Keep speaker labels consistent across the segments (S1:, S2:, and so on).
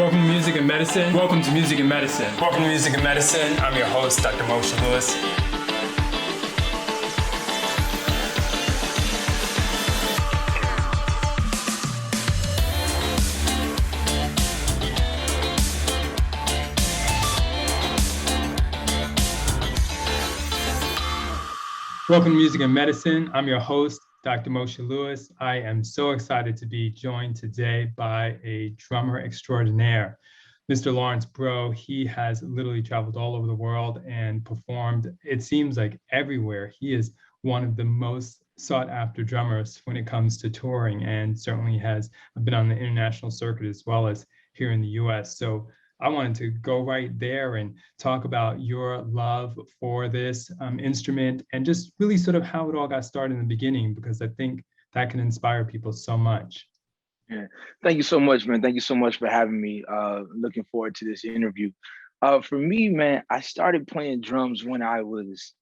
S1: Welcome to Music and Medicine. Welcome to Music and Medicine. Welcome to Music and Medicine. I'm your host, Dr. Moshe Lewis. Welcome to Music and Medicine. I'm your host, Dr. Moshe Lewis. I am so excited to be joined today by a drummer extraordinaire, Mr. Lawrence Breaux. He has literally traveled all over the world and performed, it seems like, everywhere. He is one of the most sought after drummers when it comes to touring, and certainly has been on the international circuit as well as here in the US. So I wanted to go right there and talk about your love for this instrument and just really sort of how it all got started in the beginning, because I think that can inspire people so much.
S2: Yeah, thank you so much, man. Thank you so much for having me. Looking forward to this interview. For me, man, I started playing drums when I was,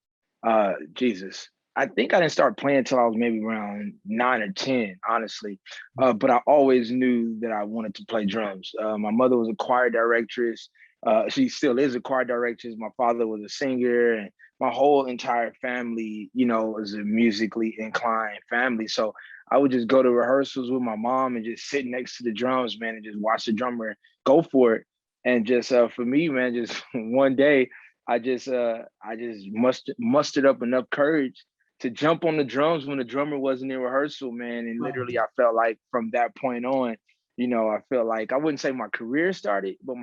S2: I think I didn't start playing until I was maybe around 9 or 10, honestly. But I always knew that I wanted to play drums. My mother was a choir directress. She still is a choir directress. My father was a singer, and my whole entire family, is a musically inclined family. So I would just go to rehearsals with my mom and just sit next to the drums, man, and just watch the drummer go for it. And just for me, man, just one day, I just mustered up enough courage to jump on the drums when the drummer wasn't in rehearsal, man. And literally, I felt like from that point on, I felt like I wouldn't say my career started, but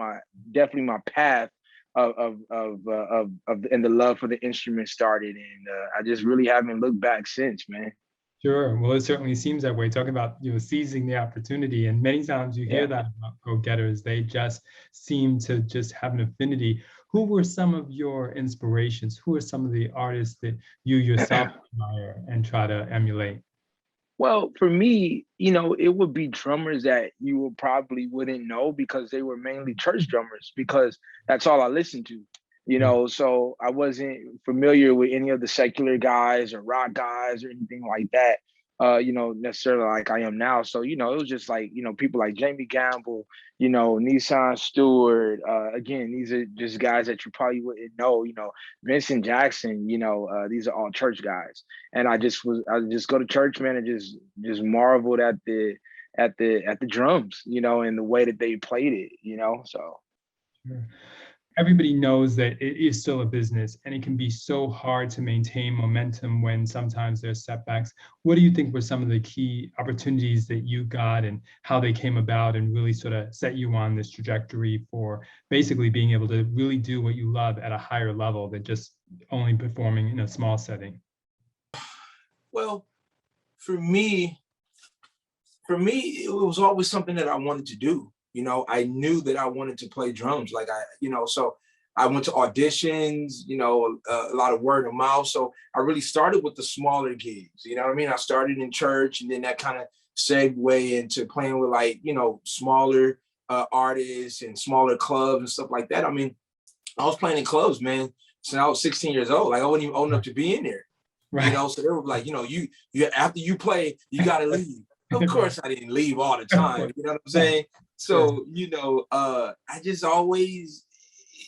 S2: definitely my path of and the love for the instrument started. And I just really haven't looked back since, man.
S1: Sure. Well, it certainly seems that way. Talking about, seizing the opportunity. And many times you hear that about go-getters. They just seem to just have an affinity. Who were some of your inspirations? Who are some of the artists that you yourself admire and try to emulate?
S2: Well, for me, it would be drummers that you probably wouldn't know because they were mainly church drummers, because that's all I listened to. So I wasn't familiar with any of the secular guys or rock guys or anything like that, necessarily like I am now. So, it was just like, people like Jamie Gamble, Nissan Stewart. Again, these are just guys that you probably wouldn't know, Vincent Jackson, these are all church guys. And I just go to church, man, and just marveled at the drums, and the way that they played it, so.
S1: Sure. Everybody knows that it is still a business, and it can be so hard to maintain momentum when sometimes there's setbacks. What do you think were some of the key opportunities that you got and how they came about and really sort of set you on this trajectory for basically being able to really do what you love at a higher level than just only performing in a small setting?
S3: Well, for me, it was always something that I wanted to do. I knew that I wanted to play drums. So I went to auditions, a lot of word of mouth. So I really started with the smaller gigs. You know what I mean? I started in church, and then that kind of segued into playing with smaller artists and smaller clubs and stuff like that. I mean, I was playing in clubs, man, since I was 16 years old. Like I wasn't even old enough to be in there. Right. So they were like, you after you play, you got to leave. Of course, I didn't leave all the time. You know what I'm saying? So, I just always,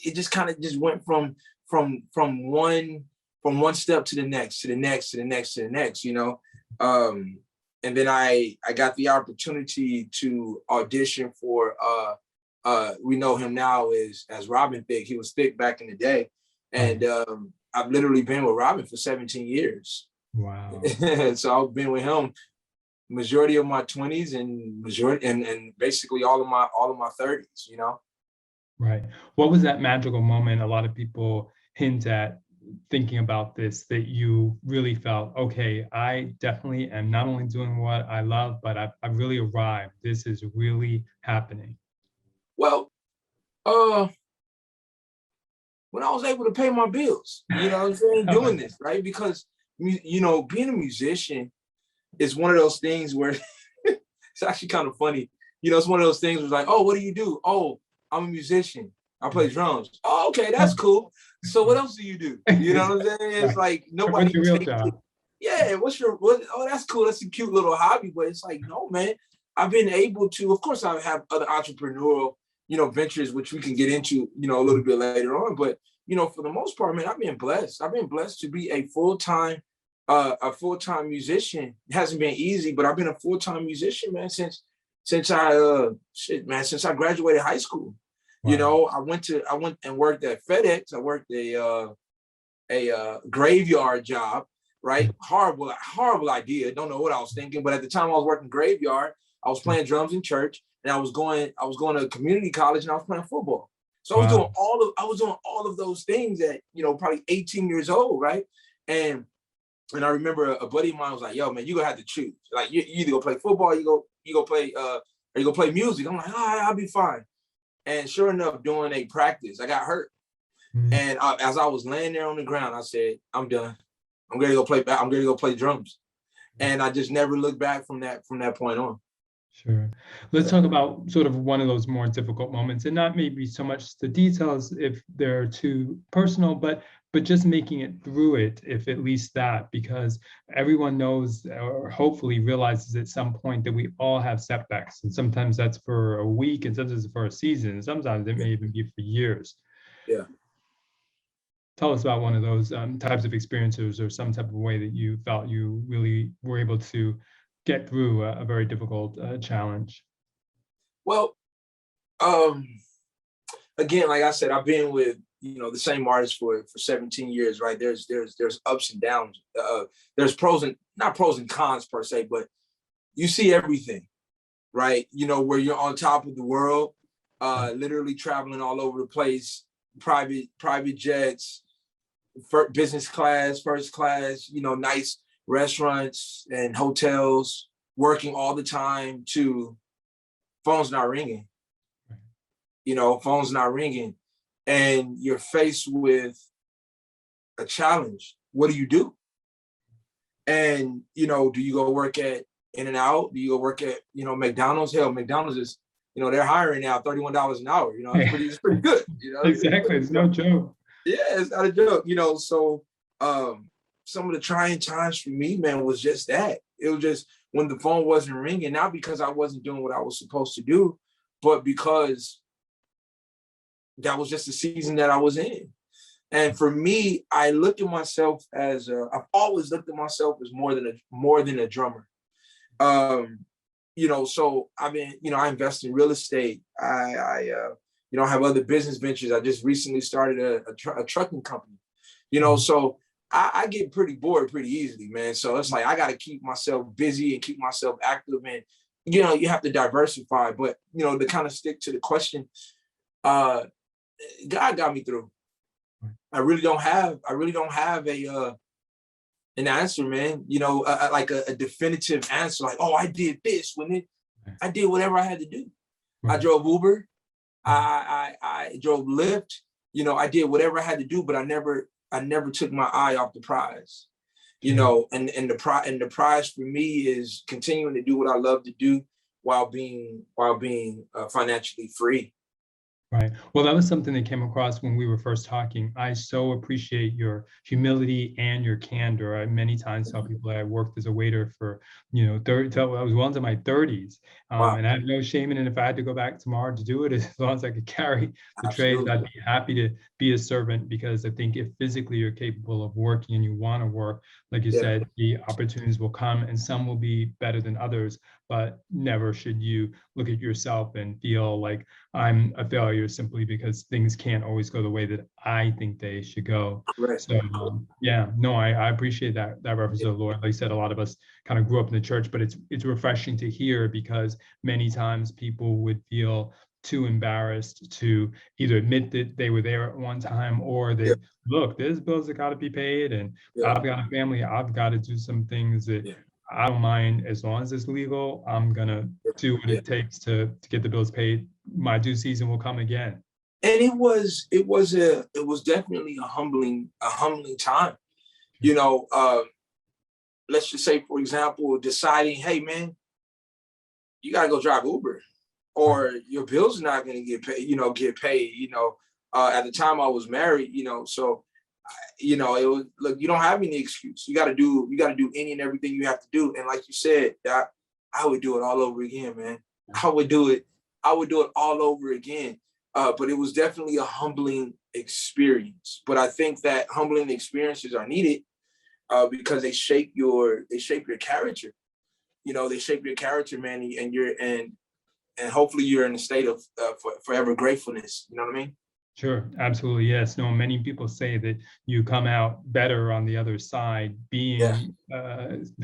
S3: it just kind of just went from one step to the next, to the next, to the next, to the next, and then I got the opportunity to audition for, we know him now as Robin Thicke. He was Thicke back in the day. And I've literally been with Robin for 17 years.
S1: Wow.
S3: So I've been with him majority of my 20s and basically all of my 30s,
S1: Right. What was that magical moment? A lot of people hint at thinking about this, that you really felt, okay, I definitely am not only doing what I love, but I've really arrived. This is really happening.
S3: Well, when I was able to pay my bills, doing this, right? Because, being a musician is one of those things where it's actually kind of funny. It's one of those things where it's like, oh, what do you do? Oh, I'm a musician. I play drums. Oh, okay, that's cool. So what else do you do? You know what I'm saying? It's like nobody.
S1: What's your real job?
S3: Yeah, oh, that's cool. That's a cute little hobby. But it's like, no, man, I've been able to, of course, I have other entrepreneurial, ventures, which we can get into, a little bit later on. But, for the most part, man, I've been blessed. I've been blessed to be a full-time musician. It hasn't been easy, but I've been a full-time musician, man, since I graduated high school. Wow. I went and worked at FedEx. I worked a graveyard job, right? Horrible idea. Don't know what I was thinking, but at the time I was working graveyard, I was playing drums in church, and I was going to community college, and I was playing football. So I was doing all of those things at, probably 18 years old, right? And I remember a buddy of mine was like, "Yo, man, you gonna have to choose. Like, you either go play football, you go play or you go play music." I'm like, I'll be fine. And sure enough, during a practice, I got hurt. Mm-hmm. And as I was laying there on the ground, I said, "I'm done. I'm gonna go play drums." And I just never looked back from that point on.
S1: Sure. Let's talk about sort of one of those more difficult moments, and not maybe so much the details if they're too personal, but just making it through it, if at least that, because everyone knows or hopefully realizes at some point that we all have setbacks. And sometimes that's for a week, and sometimes for a season, and sometimes it may even be for years.
S3: Yeah.
S1: Tell us about one of those types of experiences, or some type of way that you felt you really were able to get through a very difficult challenge.
S3: Well, again, like I said, I've been with the same artist for 17 years, right? There's ups and downs. There's not pros and cons per se, but you see everything, right? Where you're on top of the world, literally traveling all over the place, private jets, business class, first class, nice restaurants and hotels, working all the time, to phones not ringing. Phones not ringing. And you're faced with a challenge. What do you do? And, do you go work at In-N-Out? Do you go work at, McDonald's? Hell, McDonald's is, they're hiring now $31 an hour. It's pretty good.
S1: Exactly. It's no joke.
S3: Yeah, it's not a joke. So some of the trying times for me, man, was just that. It was just when the phone wasn't ringing, not because I wasn't doing what I was supposed to do, but because that was just the season that I was in. And for me, I look at myself as I've always looked at myself as more than a drummer. So I've been, I invest in real estate. I have other business ventures. I just recently started a trucking company, so I get pretty bored pretty easily, man. So it's like, I got to keep myself busy and keep myself active, and, you have to diversify, but, to kind of stick to the question, God got me through. I really don't have an answer, man. Like a definitive answer. Like, oh, I did this I did whatever I had to do. Right. I drove Uber. I drove Lyft. I did whatever I had to do, but I never took my eye off the prize. And the prize for me is continuing to do what I love to do while being financially free.
S1: Right. Well, that was something that came across when we were first talking. I so appreciate your humility and your candor. I many times tell people that I worked as a waiter for, I was well into my 30s. Wow. And I have no shame in it. If I had to go back tomorrow to do it, as long as I could carry the trades, I'd be happy to be a servant, because I think if physically you're capable of working and you want to work, like you said, the opportunities will come, and some will be better than others, but never should you look at yourself and feel like I'm a failure simply because things can't always go the way that I think they should go. Correct. So I appreciate that reference to the Lord. Like I said, a lot of us kind of grew up in the church, but it's refreshing to hear, because many times people would feel too embarrassed to either admit that they were there at one time, or they look, there's bills that got to be paid, and I've got a family, I've got to do some things that I don't mind, as long as it's legal. I'm gonna do what it takes to get the bills paid. My due season will come again.
S3: And it was definitely a humbling time. Let's just say, for example, deciding, hey man, you gotta go drive Uber, or your bills are not gonna get paid. At the time I was married, so. It was, look, you don't have any excuse. You got to do any and everything you have to do. And like you said, I would do it all over again, man. I would do it I would do it all over again. But it was definitely a humbling experience. But I think that humbling experiences are needed because they shape your character. You know, they shape your character, man, and hopefully you're in a state of forever gratefulness. You know what I mean?
S1: Sure, absolutely, yes. No, many people say that you come out better on the other side, being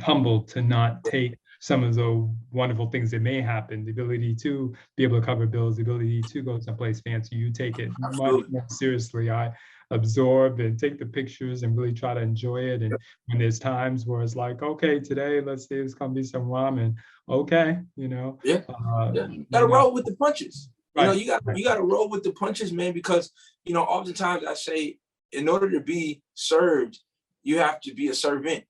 S1: humbled to not take some of the wonderful things that may happen, the ability to be able to cover bills, the ability to go someplace fancy. You take it much more seriously. I absorb and take the pictures and really try to enjoy it. And when there's times where it's like, okay, today, let's say it's gonna be some ramen. Okay, you know.
S3: You gotta roll with the punches. You know, you got to roll with the punches, man, because, you know, oftentimes I say, in order to be served, you have to be a servant.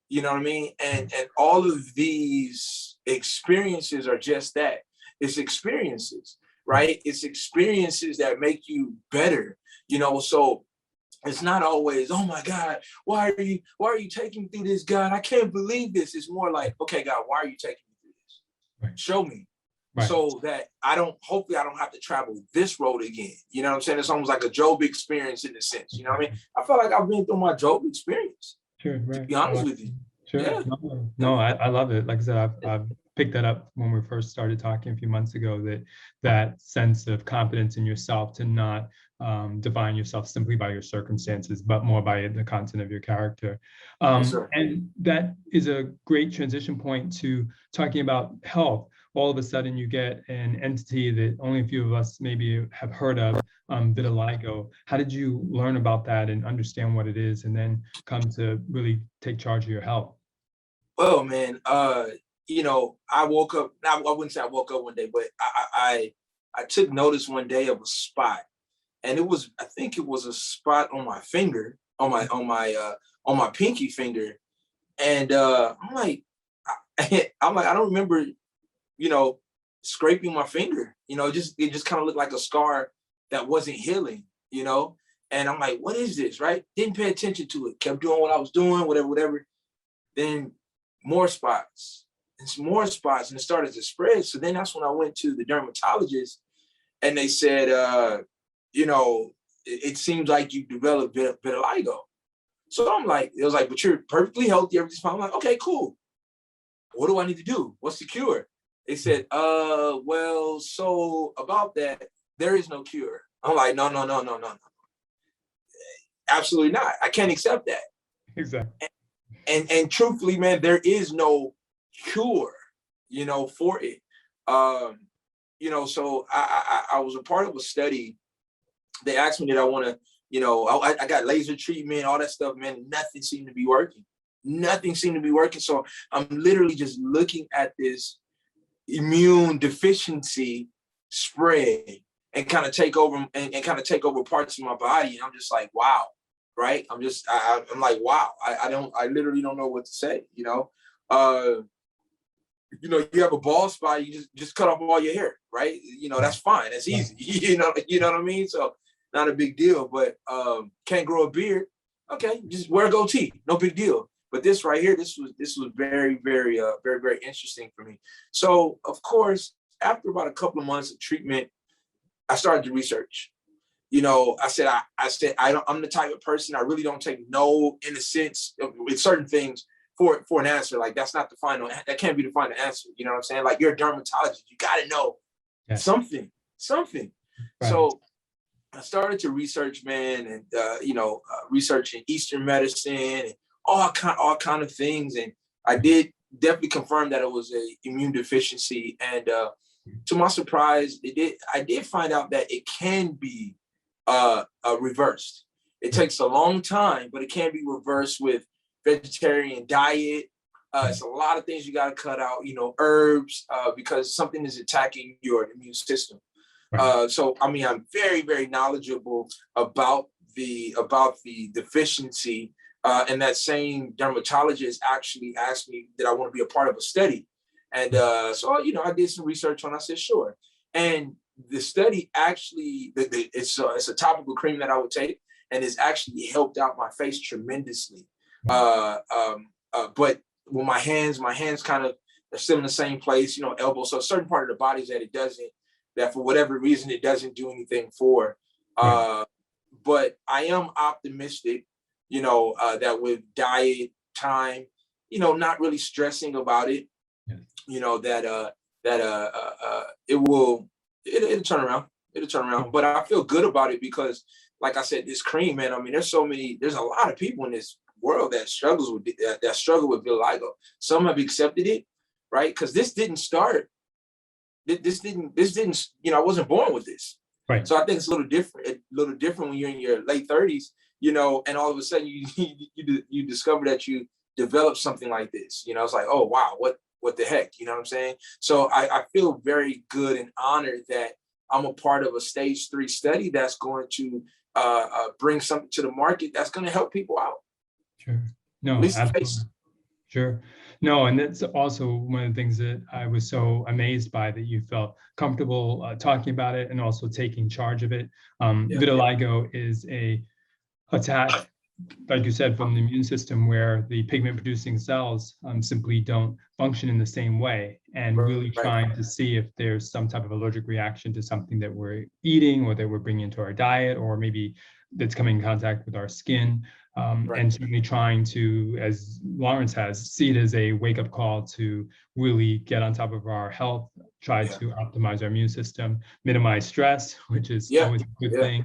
S3: You know what I mean? And all of these experiences are just that. It's experiences, right? It's experiences that make you better, you know. So it's not always, oh my God, why are you taking me through this, God? I can't believe this. It's more like, okay, God, why are you taking me through this? Right. Show me. Right. So that hopefully I don't have to travel this road again. You know what I'm saying? It's almost like a Job experience in a sense. You know what I mean? I feel like I've been through my Job experience. Sure, right. To be honest with you.
S1: Sure. Yeah. No, I love it. Like I said, I've picked that up when we first started talking a few months ago, that sense of confidence in yourself to not define yourself simply by your circumstances, but more by the content of your character.
S3: Yes,
S1: and that is a great transition point to talking about health. All of a sudden you get an entity that only a few of us maybe have heard of, vitiligo. How did you learn about that and understand what it is, and then come to really take charge of your health?
S3: Well, man, you know, I woke up, I wouldn't say I woke up one day, but I took notice one day of a spot, and I think it was a spot on my finger, on my pinky finger. And I'm like, I don't remember, you know, scraping my finger. You know, it just kind of looked like a scar that wasn't healing, you know? And I'm like, what is this, right? Didn't pay attention to it. Kept doing what I was doing, whatever. Then more spots, and some more spots, and it started to spread. So then that's when I went to the dermatologist, and they said, you know, it seems like you developed vitiligo. So I'm like, it was like, but you're perfectly healthy, everything's fine. I'm like, okay, cool. What do I need to do? What's the cure? They said, well, so about that, there is no cure. I'm like, no. Absolutely not. I can't accept that.
S1: Exactly.
S3: And truthfully, man, there is no cure, you know, for it. You know, so I was a part of a study. They asked me, did I want to, you know, I got laser treatment, all that stuff, man. Nothing seemed to be working. So I'm literally just looking at this immune deficiency spread and kind of take over parts of my body. And I'm just like, wow. Right. I'm like, wow, I literally don't know what to say. You know, you have a bald spot, you just cut off all your hair. Right. You know, that's fine. That's easy. You know what I mean? So not a big deal, but can't grow a beard. Okay. Just wear a goatee. No big deal. But this right here, this was very, very, very interesting for me. So of course, after about a couple of months of treatment, I started to research. You know, I said I'm the type of person, I really don't take no in a sense with certain things for an answer. Like that's not the final, that can't be the final answer. You know what I'm saying? Like you're a dermatologist, you got to know something. Right. So I started to research, man, and researching Eastern medicine and all kind of things. And I did definitely confirm that it was a immune deficiency. And to my surprise, I did find out that it can be reversed. It takes a long time, but it can be reversed with vegetarian diet. It's a lot of things you got to cut out, you know, herbs, because something is attacking your immune system. Right. So, I mean, I'm very, very knowledgeable about the deficiency. And that same dermatologist actually asked me, did I want to be a part of a study? And so, you know, I did some research on. I said, sure. And the study actually, it's a topical cream that I would take, and it's actually helped out my face tremendously. But with my hands kind of are still in the same place, you know, elbow. So a certain part of the body that it doesn't. that for whatever reason, it doesn't do anything for. But I am optimistic, that with diet, time, not really stressing about it, it'll turn around. It'll turn around. But I feel good about it because, like I said, this cream, man, I mean, there's a lot of people in this world that struggle with vitiligo. Some have accepted it, right? Because this didn't start. This didn't, I wasn't born with this.
S1: Right.
S3: So I think it's a little different when you're in your late 30s, and all of a sudden you discover that you develop something like this. It's like, oh wow, what the heck? You know what I'm saying? So I feel very good and honored that I'm a part of a stage 3 study that's going to bring something to the market that's going to help people out.
S1: Sure. No, absolutely. Sure. No, and that's also one of the things that I was so amazed by, that you felt comfortable talking about it and also taking charge of it. Vitiligo is a attack, like you said, from the immune system, where the pigment producing cells simply don't function in the same way, and really trying to see if there's some type of allergic reaction to something that we're eating or that we're bringing into our diet, or maybe that's coming in contact with our skin. And certainly trying to, as Lawrence has, see it as a wake-up call to really get on top of our health, try to optimize our immune system, minimize stress, which is always a good thing.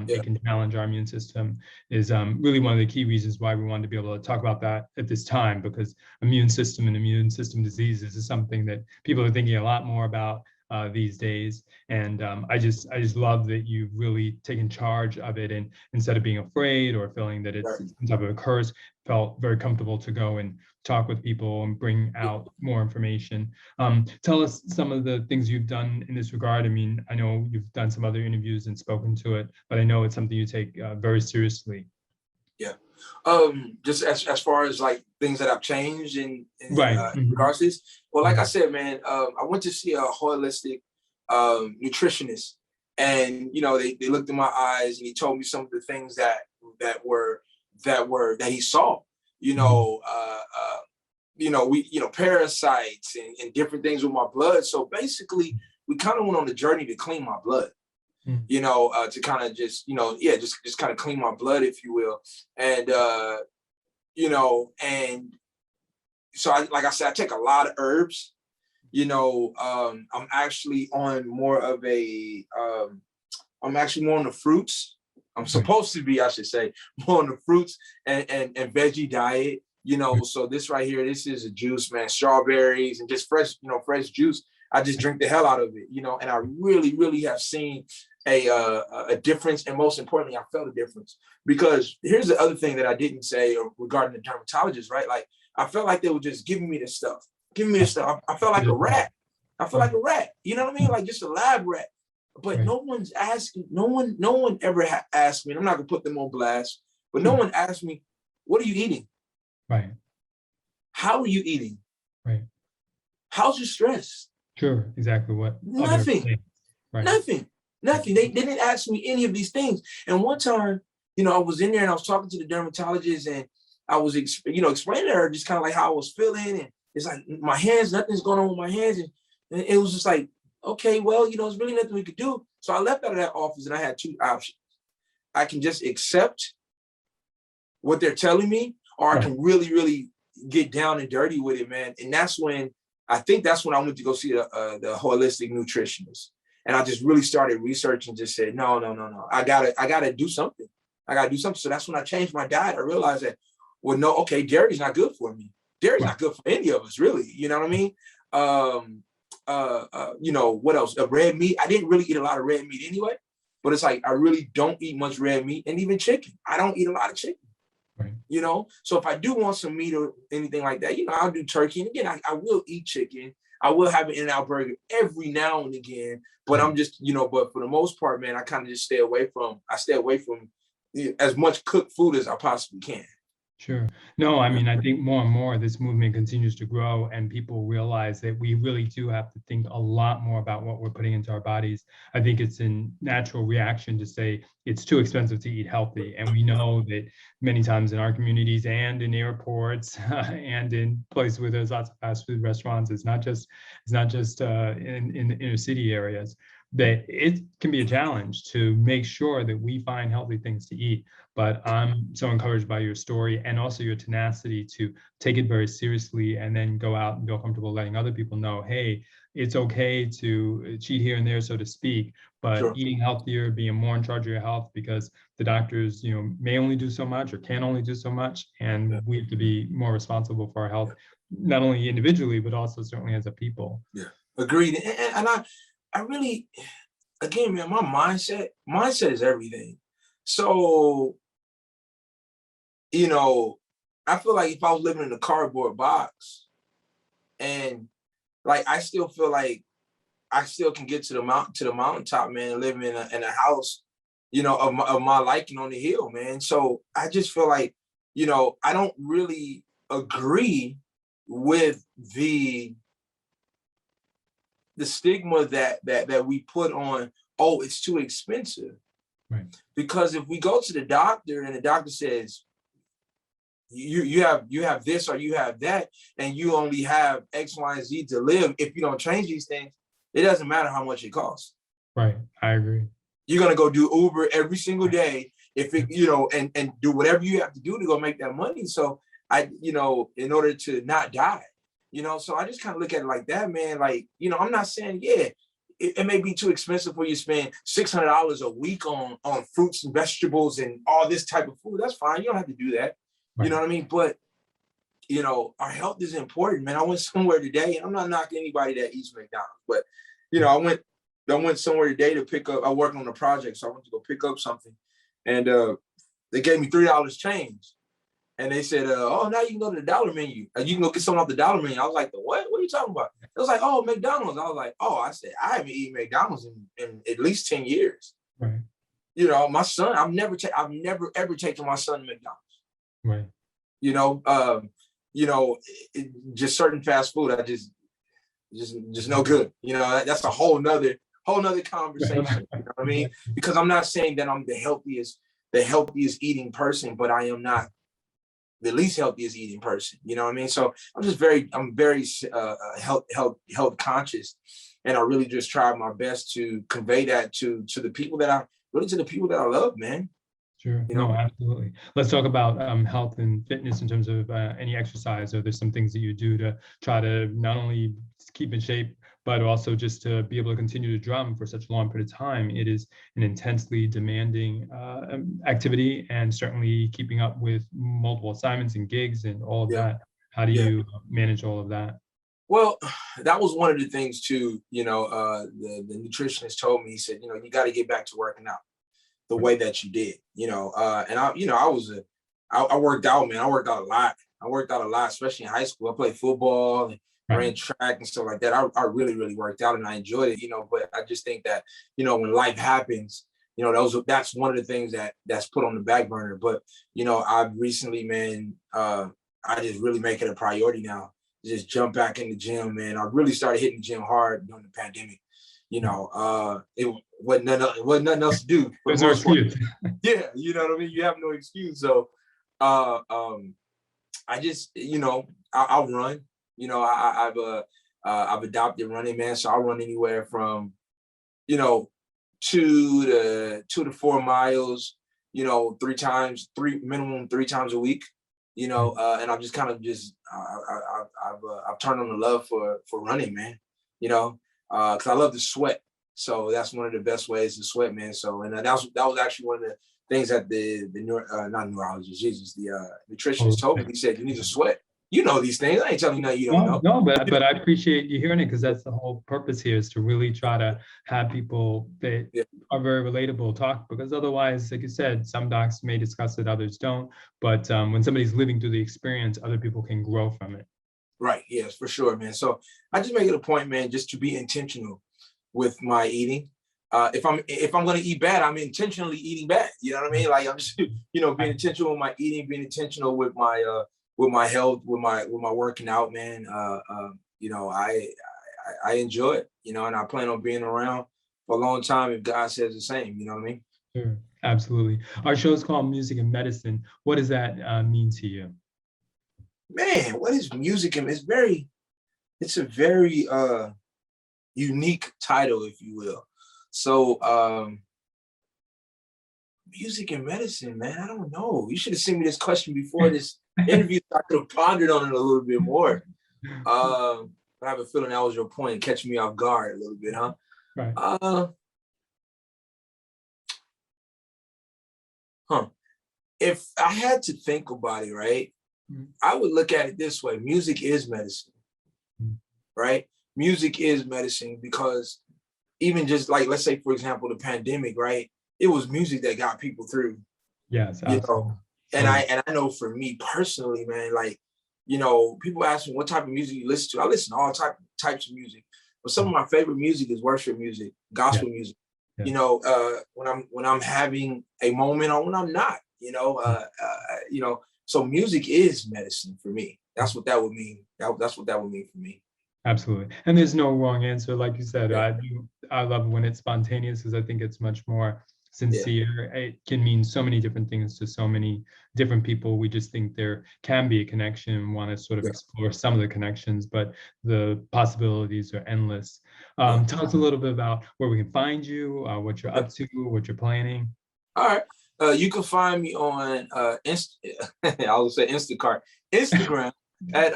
S1: It can challenge our immune system, is really one of the key reasons why we wanted to be able to talk about that at this time, because immune system and immune system diseases is something that people are thinking a lot more about these days. And I just love that you've really taken charge of it, and instead of being afraid or feeling that it's some type of a curse, felt very comfortable to go and talk with people and bring out more information. Tell us some of the things you've done in this regard. I mean, I know you've done some other interviews and spoken to it, but I know it's something you take very seriously.
S3: Yeah. Just as far as like things that I've changed in regards to this. Well, like I said, man, I went to see a holistic nutritionist, and they looked in my eyes and he told me some of the things that he saw. Parasites and different things with my blood. So basically, we kind of went on the journey to clean my blood. To kind of just kind of clean my blood, if you will. And, and so like I said, I take a lot of herbs, I'm actually on more of I'm actually more on the fruits. I'm supposed to be, I should say, more on the fruits and veggie diet, so this right here, this is a juice, man, strawberries and just fresh juice. I just drink the hell out of it, and I really, really have seen a difference. And most importantly, I felt a difference, because here's the other thing that I didn't say regarding the dermatologist, right? Like, I felt like they were just giving me this stuff. I felt like a rat. You know what I mean? Like just a lab rat. But no one's asking, no one ever asked me, and I'm not gonna put them on blast, but no one asked me, what are you eating?
S1: Right.
S3: How are you eating?
S1: Right.
S3: How's your stress?
S1: Sure, exactly what.
S3: Nothing. Nothing. They didn't ask me any of these things. And one time, I was in there and I was talking to the dermatologist, and I was, explaining to her just kind of like how I was feeling. And it's like my hands, nothing's going on with my hands. And it was just like, okay, well, there's really nothing we could do. So I left out of that office and I had 2 options. I can just accept what they're telling me, or I can really, really get down and dirty with it, man. And that's when I went to go see the holistic nutritionist. And I just really started researching, just said, no. I gotta do something. So that's when I changed my diet. I realized that, well, no, okay, dairy's not good for me. Dairy's not good for any of us, really. You know what I mean? What else? Red meat. I didn't really eat a lot of red meat anyway, but it's like, I really don't eat much red meat, and even chicken. I don't eat a lot of chicken.
S1: Right.
S3: So if I do want some meat or anything like that, I'll do turkey. And again, I will eat chicken. I will have an In-N-Out burger every now and again, but I'm just, but for the most part, man, I kind of just stay away from as much cooked food as I possibly can.
S1: Sure. No, I mean, I think more and more this movement continues to grow, and people realize that we really do have to think a lot more about what we're putting into our bodies. I think it's a natural reaction to say it's too expensive to eat healthy. And we know that many times in our communities and in airports and in places where there's lots of fast food restaurants, it's not just in the inner city areas. that it can be a challenge to make sure that we find healthy things to eat. But I'm so encouraged by your story and also your tenacity to take it very seriously and then go out and feel comfortable letting other people know, hey, it's okay to cheat here and there, so to speak, but
S3: Sure.
S1: eating healthier, being more in charge of your health, because the doctors, may only do so much or can only do so much. And we have to be more responsible for our health, not only individually, but also certainly as a people.
S3: Yeah, agreed. And I really, again, man, my mindset is everything. So, I feel like if I was living in a cardboard box and like, I still feel like I still can get to the mountaintop, man, and live in a house, of my liking on the hill, man. So I just feel like, I don't really agree with the stigma that we put on, oh, it's too expensive.
S1: Right.
S3: Because if we go to the doctor and the doctor says, you have this or you have that, and you only have X, Y, and Z to live, if you don't change these things, it doesn't matter how much it costs.
S1: Right. I agree.
S3: You're gonna go do Uber every single day if it, and do whatever you have to do to go make that money. So in order to not die, so I just kind of look at it like that, man. Like, I'm not saying, it may be too expensive for you to spend $600 a week on fruits and vegetables and all this type of food. That's fine. You don't have to do that.
S1: Right.
S3: You know what I mean? But, our health is important, man. I went somewhere today, and I'm not knocking anybody that eats McDonald's, but, I went somewhere today to pick up, I work on a project, so I went to go pick up something, and they gave me $3 change. And they said, oh, now you can go to the dollar menu. You can go get something off the dollar menu. I was like, the what? What are you talking about? It was like, oh, McDonald's. I was like, oh, I said, I haven't eaten McDonald's in at least 10 years.
S1: Right.
S3: My son, I've never ever taken my son to McDonald's.
S1: Right.
S3: Just certain fast food, I just no good. That's a whole nother conversation. You know what I mean? Because I'm not saying that I'm the healthiest eating person, but I am not the least healthiest eating person. You know what I mean? So I'm very health conscious, and I really just try my best to convey that to the people that I love, man.
S1: Sure. No, absolutely. Let's talk about health and fitness in terms of any exercise. Or there's some things that you do to try to not only keep in shape, but also just to be able to continue to drum for such a long period of time. It is an intensely demanding activity, and certainly keeping up with multiple assignments and gigs and all of that. How do you manage all of that?
S3: Well, that was one of the things too, the nutritionist told me. He said, you got to get back to working out the way that you did, and I worked out, man. I worked out a lot, especially in high school. I played football and ran track and stuff like that. I really, really worked out, and I enjoyed it, but I just think that, when life happens, that's one of the things that's put on the back burner. But, I've recently, man, I just really make it a priority now to just jump back in the gym, man. I really started hitting the gym hard during the pandemic. It wasn't nothing else to do.
S1: There's no excuse.
S3: Yeah, you know what I mean? You have no excuse. So I just, I'll run. I've adopted running, man. So I'll run anywhere from, 2 to 4 miles, minimum 3 times a week, and I'm just kind of I've turned on the love for running, man, because I love to sweat. So that's one of the best ways to sweat, man. So, and that was actually one of the things that the nutritionist told me. He said, you need to sweat. These things. I ain't telling you nothing you don't know.
S1: No, but I appreciate you hearing it, because that's the whole purpose here, is to really try to have people that are very relatable talk, because otherwise, like you said, some docs may discuss it, others don't. But when somebody's living through the experience, other people can grow from it.
S3: Right. Yes, for sure, man. So I just make it a point, man, just to be intentional with my eating. If I'm going to eat bad, I'm intentionally eating bad. You know what I mean? Like, I'm just, being intentional with my eating, being intentional with my health, with my working out, man. I enjoy it, and I plan on being around for a long time if God says the same. You know what I mean?
S1: Sure, absolutely. Our show is called Music and Medicine. What does that mean to you?
S3: Man, what is music? It's a very unique title, if you will. So music and medicine, man, I don't know. You should have sent me this question before this interview. So I could have pondered on it a little bit more. But I have a feeling that was your point, catching me off guard a little bit, huh?
S1: Right.
S3: If I had to think about it, right, I would look at it this way. Music is medicine, right? Music is medicine because even just like, let's say, for example, the pandemic, right? It was music that got people through.
S1: Yes,
S3: you
S1: absolutely.
S3: know. And I know for me personally, man, like, you know, people ask me what type of music you listen to. I listen to all types of music, but some of my favorite music is worship music, gospel music.
S1: Yeah.
S3: You know, when I'm having a moment or when I'm not, you know, so music is medicine for me. That's what that would mean. That's what that would mean for me.
S1: Absolutely. And there's no wrong answer. Like you said, I love when it's spontaneous because I think it's much more sincere. It can mean so many different things to so many different people. We just think there can be a connection and want to sort of explore some of the connections, but the possibilities are endless. Tell us a little bit about where we can find you, what you're up to, what you're planning.
S3: All right. You can find me on I was say Instagram at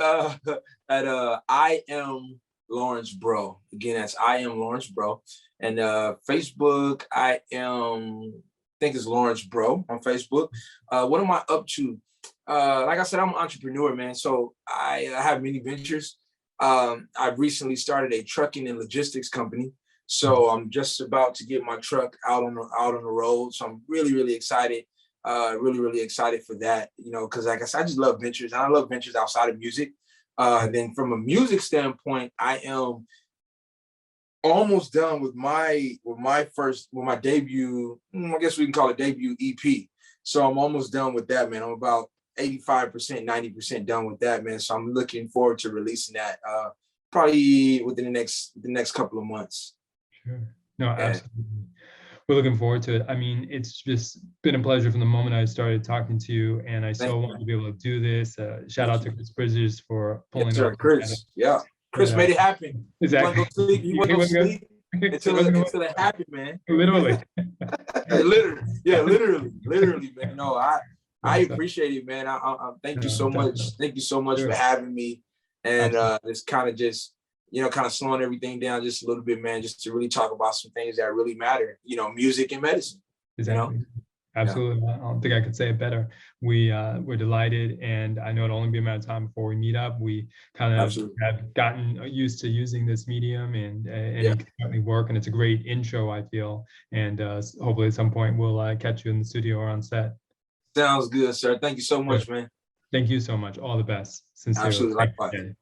S3: I am Lawrence Breaux. Again, that's I am Lawrence Breaux. And Facebook, I think it's Lawrence Breaux on Facebook. What am I up to? Like I said, I'm an entrepreneur, man. So I have many ventures. I've recently started a trucking and logistics company. So I'm just about to get my truck out on the road. So I'm really excited. Really excited for that. You know, because like I said, I just love ventures, and I love ventures outside of music. Then from a music standpoint, I am almost done with my debut. I guess we can call it debut EP. So I'm almost done with that, man. I'm about 85%, 90% done with that, man. So I'm looking forward to releasing that probably within the next couple of months.
S1: Sure. No, absolutely. We're looking forward to it. I mean, it's just been a pleasure from the moment I started talking to you, and I so want to be able to do this. Shout out to Chris Bridges for pulling it off.
S3: Chris, Chris made it happen.
S1: Exactly.
S3: He went to sleep until it happened, man.
S1: Literally.
S3: literally, man. No, I appreciate it, man. I thank you so much. Thank you so much for having me, and it's kind of just, you know, kind of slowing everything down just a little bit, man, just to really talk about some things that really matter, you know, music and medicine.
S1: Exactly.
S3: You know?
S1: Absolutely. I don't think I could say it better. We're delighted, and I know it'll only be a matter of time before we meet up. We kind of have gotten used to using this medium, and it can certainly work, and it's a great intro, I feel. And hopefully at some point we'll catch you in the studio or on set.
S3: Sounds good, sir. Thank you so much, man.
S1: Thank you so much. All the best. Sincerely.
S3: Absolutely. Likewise.